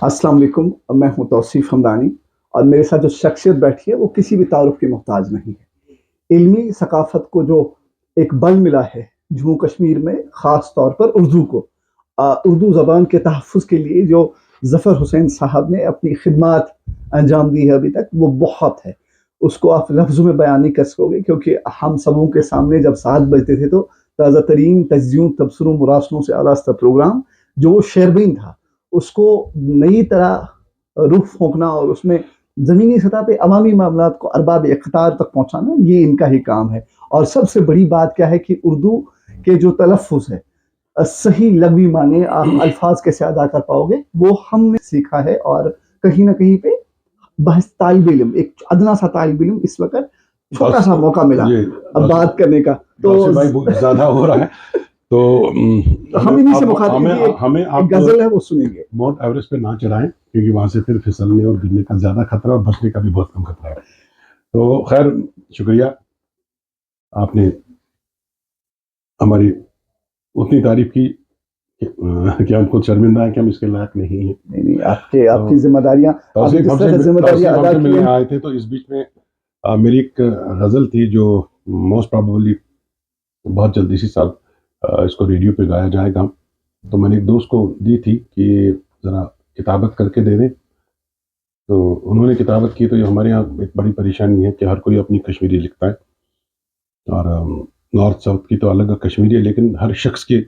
السلام علیکم، میں ہوں توصیف ہمدانی اور میرے ساتھ جو شخصیت بیٹھی ہے وہ کسی بھی تعارف کی محتاج نہیں ہے۔ علمی ثقافت کو جو ایک بل ملا ہے جموں کشمیر میں، خاص طور پر اردو کو، اردو زبان کے تحفظ کے لیے جو ظفر حسین صاحب نے اپنی خدمات انجام دی ہے ابھی تک، وہ بہت ہے۔ اس کو آپ لفظوں میں بیان نہیں کر سکو گے، کیونکہ ہم سبوں کے سامنے جب 7 بجتے تھے تو تازہ ترین تجزیوں، تبصروں، مراسلوں سے آراستہ پروگرام جو وہ شیربین تھا، اس کو نئی طرح روح پھونکنا اور اس میں زمینی سطح پہ عوامی معاملات کو ارباب اقتدار تک پہنچانا، یہ ان کا ہی کام ہے۔ اور سب سے بڑی بات کیا ہے کہ اردو کے جو تلفظ ہے، صحیح لغوی معنی آپ الفاظ کیسے ادا کر پاؤ گے، وہ ہم نے سیکھا ہے۔ اور کہیں نہ کہیں پہ بحث طالب علم، ایک ادنا سا طالب علم اس وقت چھوٹا سا موقع ملا اب بات کرنے کا، تو بھائی بہت زیادہ ہو رہا ہے، تو ہم انہیں سے مخاطب ہیں۔ ہمیں ایک غزل ہے وہ سنیں گے۔ ماؤنٹ ایوریسٹ پہ نہ چڑھائیں، کیونکہ وہاں سے پھر پھسلنے اور گرنے کا زیادہ خطرہ اور بچنے کا بھی بہت کم خطرہ ہے۔ تو خیر، شکریہ، آپ نے ہماری اتنی تعریف کی کہ ہم خود شرمندہ ہیں کہ ہم اس کے لائق نہیں ہیں۔ نہیں، آپ کی ذمہ داریاں، آپ نے جس طرح ذمہ داریاں ادا کی ملنے آئے تھے، تو اس بیچ میں میری ایک غزل تھی جو موسٹ پرابیبلی بہت جلدی سی سال اس کو ریڈیو پہ گایا جائے گا، تو میں نے ایک دوست کو دی تھی کہ ذرا کتابت کر کے دے دیں، تو انہوں نے کتابت کی۔ تو یہ ہمارے یہاں ایک بڑی پریشانی ہے کہ ہر کوئی اپنی کشمیری لکھتا ہے، اور نارتھ ساؤتھ کی تو الگ کشمیری ہے، لیکن ہر شخص کے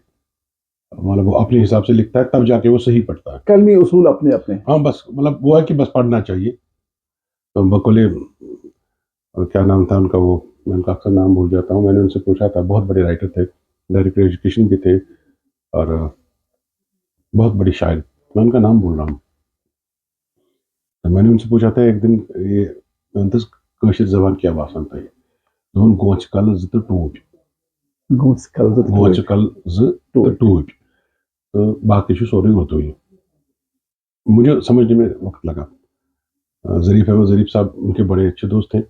مطلب وہ اپنے حساب سے لکھتا ہے، تب جا کے وہ صحیح پڑھتا ہے۔ کلمی اصول اپنے اپنے، ہاں بس مطلب وہ ہے کہ بس پڑھنا چاہیے۔ تو بقول کیا نام تھا ان کا، وہ میں ان کا اکثر نام بھول جاتا ہوں، میں نے ان سے پوچھا تھا، بہت بڑے رائٹر تھے، ڈائریکٹر ایجوکیشن بھی تھے، اور بہت بڑی شاعر، میں ان کا نام بول رہا ہوں۔ تو میں نے ان سے پوچھا تھا ایک دن، یہ کاشر زبان کیا باسان تھا، دون گوچ کل ز تو ٹوٹ، گوچ کل ز تو ٹوٹ، تو باقی چھ سورے اردو ہی۔ مجھے سمجھنے میں وقت لگا۔ ظریف احمد ظریف صاحب ان کے بڑے اچھے دوست تھے،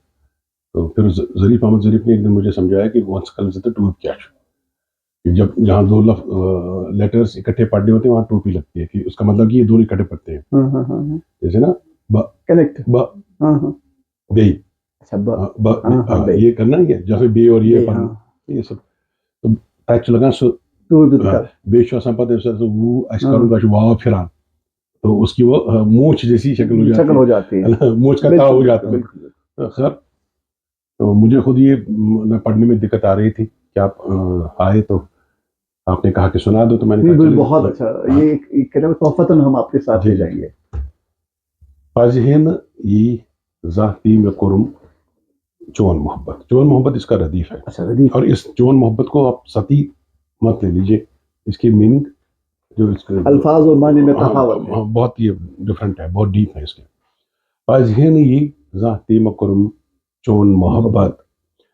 تو پھر ظریف احمد ظریف نے ایک دن مجھے سمجھایا کہ گوچ کل ز تو ٹوٹ کیا ہے، جب جہاں دو لیٹرز اکٹھے پڑھنے ہوتے ہیں وہاں ٹوپی لگتی ہے، کہ اس کا مطلب کہ یہ دونوں اکٹھے پڑھتے ہیں، جیسے نا کنیکٹ بے، یہ کرنا ہی ہے، جیسے بے اور یہ پڑھنا، یہ سب تو تچ لگان سو بے آسان پتہ وہ اس کروں گا واو پھران، تو اس کی وہ مونچھ جیسی شکل ہو جاتی ہے، مونچھ کا تاؤ ہو جاتا ہے۔ خیر، تو مجھے خود یہ پڑھنے میں دقت آ رہی تھی کہ آپ آئے تو آپ نے کہا کہ سنا دو، تو میں نے کہا بہت اچھا، یہ تحفتاً ہم آپ کے ساتھ لے جائیں گے۔ پازہن یہ ذاتی میں کرم چون محبت، چون محبت اس کا ردیف ہے، اور اس چون محبت کو آپ ستی مت لے لیجیے، اس کی میننگ جو اس کے الفاظ اور معنی میں تفاوت ہے، بہت یہ ڈفرینٹ ہے، بہت ڈیپ ہے اس کے۔ پازہن یہ ذاتی میں کرم چون محبت،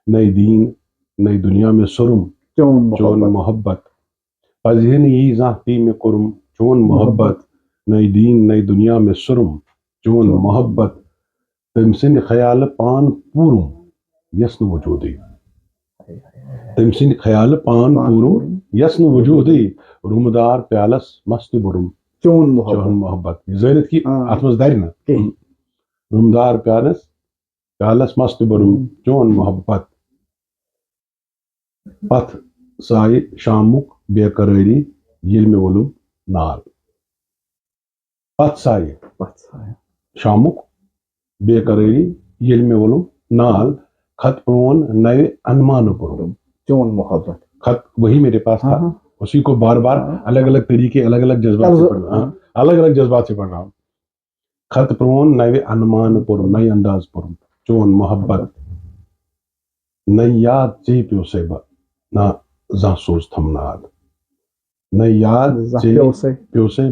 نئی دین نئی دنیا میں سرم چون محبت، پازہن یہ ذاتی میں کرم چون محبت، نئی دین نئی دنیا میں سرم چون محبت، تم سند خیال پان پورم یس نہ وجودی، تم سند خیال پان پورم یس نہ وجودی، رومدار پیالس مست برم چون محبت، زینت کی اتمس در نا، رومدار پیالس مست برم چون محبت، پتھ سائے شامک بے قراری یل میں ولم نال، پتھ سائے شامک بے قراری یل میں ولم نال، خط پرون نئے انمان پرم چون محبت، خط وہی میرے پاس تھا، اسی کو بار بار الگ الگ طریقے، الگ الگ جذبات سے پڑھ رہا ہوں، الگ الگ جذبات سے پڑھ رہا ہوں۔ خط پرون نئے انمان پرم، نئے انداز پرم چون محبت، نئی یاد چی پیو سے نہ زاں سوز تھم ناد، نئی یاد پیو سے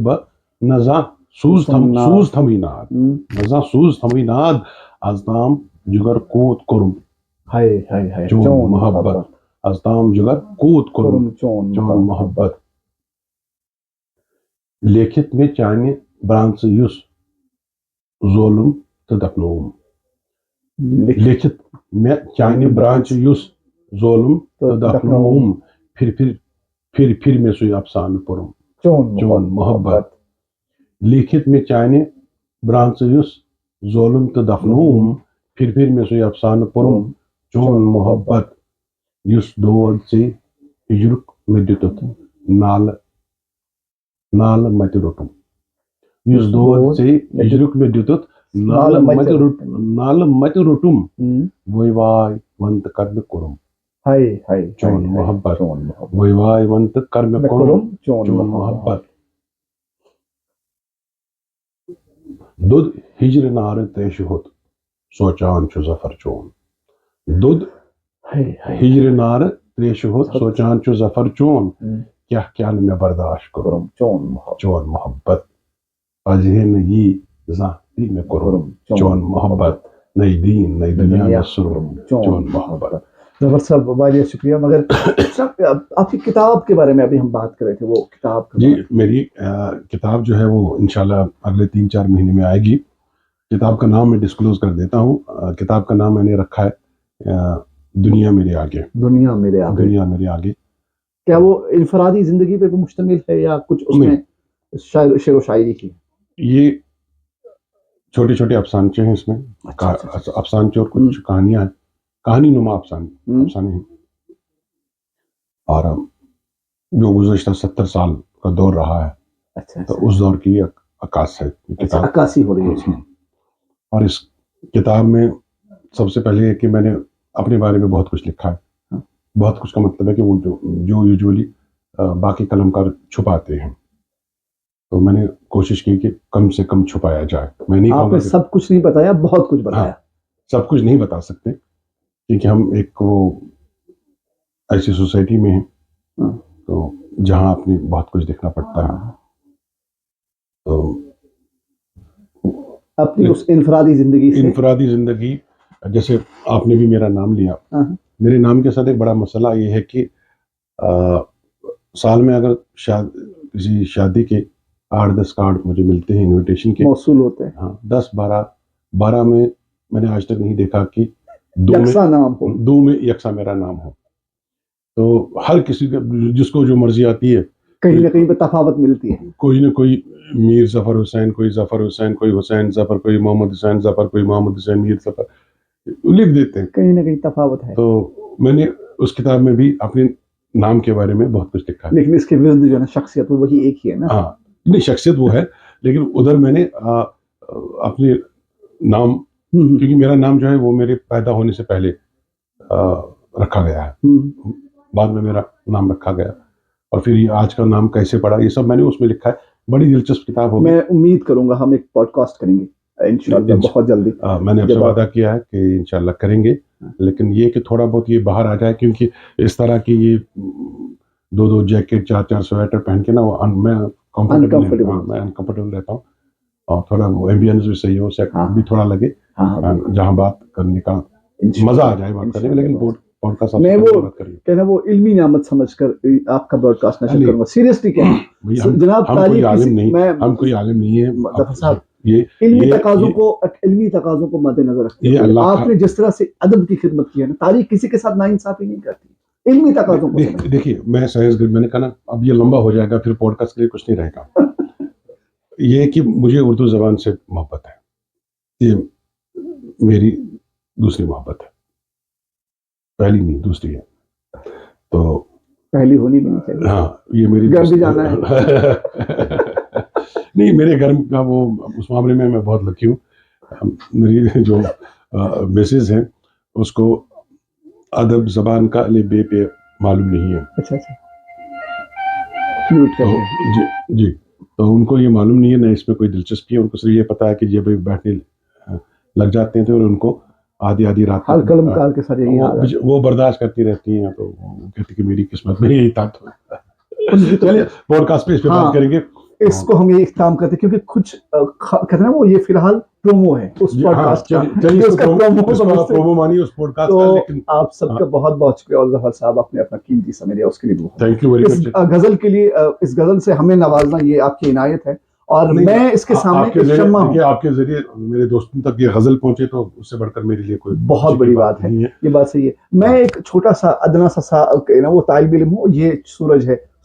نہ زاں سوز تھمی ناد، نہ زاں سوز تھمی ناد، از تام جگر کوت کرم چون محبت، از تام جگر کوت کرم چون محبت، لیکھت میں چانہ برانچ یس ظلم تو دفنوم، لیکھت میں چانہ برانچ یس ظلم تو دفنوم، پھر میں سوی افسانہ پرم چون محبت، لیکھت میں چانہِ برانٛژٕ یُس ظولم تہٕ دفنووُم پھِرِ مےٚ سُے افسانہٕ پوٚرُم چون محبت یُس دود ژےٚ ہجرُک مےٚ دِتُتھ نالہٕ متہِ روٚٹُم یُس دود ژےٚ ہجرُک مےٚ دِتُتھ نالہٕ متہِ روٚٹُم وٲے واے وَن تہٕ کر مےٚ کوٚرُم چون محبت وٲے واے وَن تہٕ کر مےٚ کوٚرُم چون محبت دۄد ہجرِ نارٕ تریشہِ ہوٚت سونٛچان چھُ ظفر چون دۄد ہجرِ نارٕ تریشہِ ہوٚت سونٛچان چھُ ظفر چون کیٛاہ نہٕ مےٚ برداشت کوٚرُم چون محبت پزِہے نہٕ یی زانٛہہ تہِ مےٚ کوٚرُم چون محبت نئی دین نئی دنیا میں سرورم چون محبت. ظفر صاحب واریاہ شکریہ. مگر آپ کی کتاب کے بارے میں ابھی ہم بات کر رہے تھے, وہ کتاب جی میری کتاب جو ہے وہ انشاءاللہ اگلے 3-4 مہینے میں آئے گی. کتاب کا نام میں ڈسکلوز کر دیتا ہوں. کتاب کا نام میں نے رکھا ہے دنیا میرے آگے. دنیا میرے آگے. کیا وہ انفرادی زندگی پہ مشتمل ہے یا کچھ اس میں شعر و شاعری کی؟ یہ چھوٹے چھوٹے افسانچے ہیں اس میں, افسانچے اور کچھ کہانیاں ہیں, کہانی نما افسانے ہیں. اور جو گزشتہ 70 سال کا دور رہا ہے تو اس دور کی عکاس ہے کتاب, عکاسی ہو رہی ہے اس میں. اور اس کتاب میں سب سے پہلے ہے کہ میں نے اپنے بارے میں بہت کچھ لکھا ہے. بہت کچھ کا مطلب ہے کہ وہ جو یوزولی باقی قلم کار چھپاتے ہیں, تو میں نے کوشش کی کہ کم سے کم چھپایا جائے. میں نہیں آپ نے سب کچھ نہیں بتایا, بہت کچھ بتایا. سب کچھ نہیں بتا سکتے کیونکہ ہم ایک وہ ایسی سوسائٹی میں ہیں تو جہاں اپنی بہت کچھ دیکھنا پڑتا ہے. تو اپنی اس انفرادی زندگی جیسے آپ نے بھی میرا نام لیا, میرے نام کے ساتھ ایک بڑا مسئلہ یہ ہے کہ سال میں اگر کسی شادی کے 8-10 کارڈ مجھے ملتے ہیں انویٹیشن کے, موصول ہوتے ہیں. ہاں 10-12 میں نے آج تک نہیں دیکھا کہ دو میں یکساں میرا نام ہو. تو ہر کسی کا جس کو جو مرضی آتی ہے کہیں نہ کہیں پہ تفاوت ملتی ہے. کوئی نہ کوئی میر ظفر حسین, کوئی ظفر حسین, کوئی حسین ظفر, کوئی محمد حسین ظفر, کوئی محمد حسین میر ظفر لکھ دیتے ہیں. کہیں نہ کہیں تفاوت ہے. تو میں نے اس کتاب میں بھی اپنے نام کے بارے میں بہت کچھ لکھا ہے. لیکن اس کے ورد جو ہے نا شخصیت وہی ایک ہی ہے نا. ہاں نہیں, شخصیت وہ ہے لیکن ادھر میں نے اپنے نام, کیونکہ میرا نام جو ہے وہ میرے پیدا ہونے سے پہلے رکھا گیا ہے, بعد میں میرا نام رکھا گیا, اور پھر یہ آج کا نام کیسے پڑا یہ سب میں نے اس میں لکھا ہے. بڑی دلچسپ کتاب ہوگی. میں امید کروں گا ہم ایک پوڈ کاسٹ کریں گے انشاءاللہ بہت جلدی. میں نے آپ سے وعدہ کیا ہے کہ انشاءاللہ کریں گے, لیکن یہ کہ تھوڑا بہت یہ باہر آ جائے, کیونکہ اس طرح کی یہ 2 جیکٹ 4 سویٹر پہن کے نا میں انکمفرٹیبل رہتا ہوں, اور تھوڑا وہ ایمبینس بھی صحیح ہو, سیٹ بھی تھوڑا لگے, جہاں بات کرنے کا مزہ آ جائے بات کرنے میں. لیکن پوڈ کاسٹ میں وہ کہنا وہ علمی نعمت سمجھ کر آپ کا براڈ کاسٹ نشر کروں گا. سیریسلی کہنا جناب, تاریخ ہم کوئی عالم نہیں ہے ظفر صاحب. علمی تقاضوں کو مد نظر رکھتے ہوئے آپ نے جس طرح سے ادب کی خدمت کی ہے نا, تاریخ کسی کے ساتھ ناانصافی نہیں کرتی. علمی تقاضوں کو دیکھیے, میں سائنس میں نے کہا نا اب یہ لمبا ہو جائے گا, پھر پوڈ کاسٹ کے لیے کچھ نہیں رہے گا. یہ کہ مجھے اردو زبان سے محبت ہے, یہ میری دوسری محبت ہے, پہلی نہیں دوسری ہے. تو پہلی ہونی بھی نہیں چاہیے. ہاں یہ میری گھر بھی جانا ہے. نہیں, میرے گھر کا وہ اس معاملے میں بہت لکی ہوں. میری جو میسز ہیں اس کو ادب زبان کا الف بے پہ معلوم نہیں ہے. اچھا جی, تو ان کو یہ معلوم نہیں ہے, نہ اس میں کوئی دلچسپی ہے. ان کو صرف یہ پتا ہے کہ جب بیٹھنے لگ جاتے ہیں تو اور ان کو آدھی رات ہر قلم کار کے ساتھ وہ برداشت کرتی رہتی ہیں. تو وہ کہتی کہ میری قسمت میں یہی تھا. چلیے پوڈ کاسٹ پہ اس پہ بات کریں گے. اس کو ہم یہ اختتام کرتے کیونکہ کچھ کہتے ہیں نا وہ یہ فی الحال پرومو ہے اس پوڈ کاسٹ کا. پرومو مانی اس پوڈ کاسٹ کا. لیکن آپ سب کا بہت بہت شکریہ, اور ظفر صاحب آپ نے اپنا قیمتی سمے دیا اس کے لیے تھینک یو ویری مچ. اس غزل کے لیے, اس غزل سے ہمیں نوازنا یہ آپ کی عنایت ہے, اور میں اس کے سامنے شمع ہوں. آپ کے ذریعے میرے دوستوں تک یہ غزل پہنچے تو اس سے بڑھ کر میرے لیے کوئی بہت بڑی بات ہے. یہ بات صحیح ہے. میں ایک چھوٹا سا ادنا سا وہ طالب علم ہوں. یہ سورج ہے